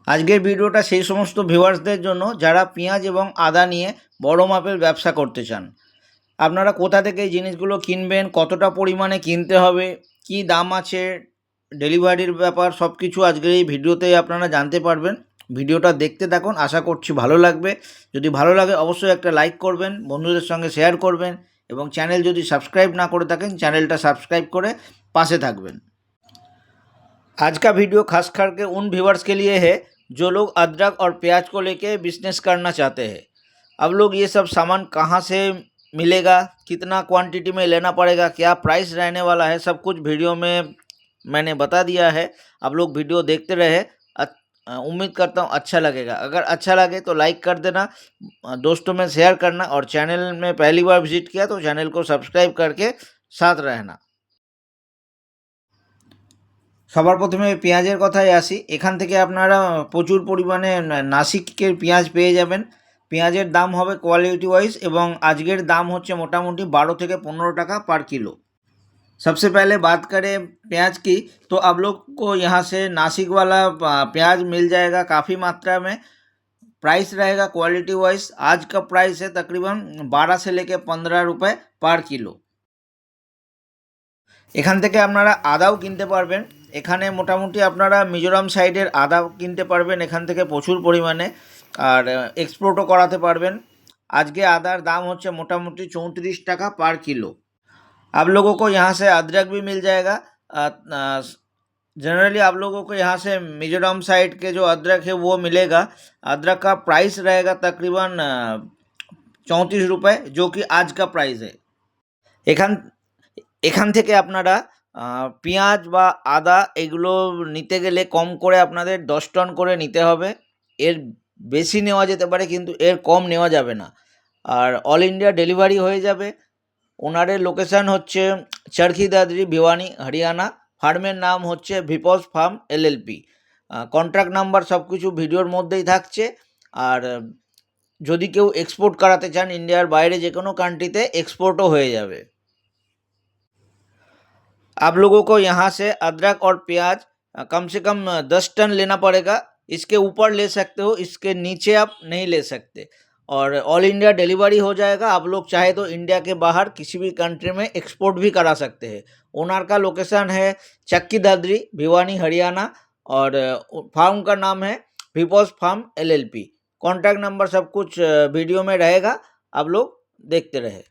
আজকের ভিডিওটা সেই সমস্ত ভিউয়ার্সদের জন্য যারা পেঁয়াজ এবং আদা নিয়ে বড় মাপের ব্যবসা করতে চান। আপনারা কোথা থেকে এই জিনিসগুলো কিনবেন, কতটা পরিমাণে কিনতে হবে, কি দাম আছে, ডেলিভারির ব্যাপার সব কিছু আজকের এই ভিডিওতে আপনারা জানতে পারবেন। ভিডিওটা দেখতে থাকুন, আশা করছি ভালো লাগবে। যদি ভালো লাগে অবশ্যই একটা লাইক করবেন, বন্ধুদের সঙ্গে শেয়ার করবেন এবং চ্যানেল যদি সাবস্ক্রাইব না করে থাকেন চ্যানেলটা সাবস্ক্राइब করে पासे থাকবেন। आज का वीडियो खास करके उन व्यूअर्स के लिए है जो लोग अदरक और प्याज को लेके बिजनेस करना चाहते हैं। अब लोग ये सब सामान कहाँ से मिलेगा, कितना क्वांटिटी में लेना पड़ेगा, क्या प्राइस रहने वाला है, सब कुछ वीडियो में मैंने बता दिया है। आप लोग वीडियो देखते रहे, उम्मीद करता हूँ अच्छा लगेगा। अगर अच्छा लगे तो लाइक कर देना, दोस्तों में शेयर करना और चैनल में पहली बार विजिट किया तो चैनल को सब्सक्राइब करके साथ रहना। সবার প্রথমে পেঁয়াজের কথায় আসি। এখান থেকে আপনারা প্রচুর পরিমাণে নাসিকের পেঁয়াজ পেয়ে যাবেন। পেঁয়াজের দাম হবে কোয়ালিটি वाइज এবং আজকের দাম হচ্ছে মোটামুটি 12 থেকে 15 টাকা पर किलो। सबसे पहले बात करें प्याज की, तो आप लोग को यहाँ से नासिक वाला प्याज मिल जाएगा काफ़ी मात्रा में। प्राइस रहेगा क्वालिटी वाइज, आज का प्राइस है तकरीबन 12 से लेके 15 रुपये पर किलो। এখান থেকে আপনারা আদাও কিনতে পারবেন। এখানে মোটামুটি আপনারা মিজোরাম সাইডের আদা কিনতে পারবেন এখান থেকে প্রচুর পরিমাণে, আর এক্সপোর্টও করাতে পারবেন। আজকে আদার দাম হচ্ছে মোটামুটি 34 টাকা पर किलो। आप लोगों को यहाँ से अदरक भी मिल जाएगा। जनरली आप लोगों को यहाँ से मिजोरम साइड के जो अदरक है वो मिलेगा। अदरक का प्राइस रहेगा तकरीबन 34 रुपये, जो कि आज का प्राइस है। এখান থেকে আপনারা পেঁয়াজ বা আদা এগুলো নিতে গেলে কম করে আপনাদের 10 টন করে নিতে হবে। এর বেশি নেওয়া যেতে পারে কিন্তু এর কম নেওয়া যাবে না। আর অল ইন্ডিয়া ডেলিভারি হয়ে যাবে। ওনারের লোকেশান হচ্ছে চরখি দাদরি, ভিওয়ানি, হরিয়ানা। ফার্মের নাম হচ্ছে ভিপস ফার্ম এলএলপি। কন্ট্রাক্ট নাম্বার সব কিছু ভিডিওর মধ্যেই থাকছে। আর যদি কেউ এক্সপোর্ট করাতে চান ইন্ডিয়ার বাইরে যে কোনো কান্ট্রিতে এক্সপোর্টও হয়ে যাবে। आप लोगों को यहाँ से अदरक और प्याज कम से कम 10 टन लेना पड़ेगा। इसके ऊपर ले सकते हो, इसके नीचे आप नहीं ले सकते। और ऑल इंडिया डिलीवरी हो जाएगा। आप लोग चाहे तो इंडिया के बाहर किसी भी कंट्री में एक्सपोर्ट भी करा सकते हैं। ओनर का लोकेशन है चक्की दादरी, भिवानी, हरियाणा। और फार्म का नाम है विपॉस फार्म एलएलपी। कॉन्टैक्ट नंबर सब कुछ वीडियो में रहेगा, आप लोग देखते रहे।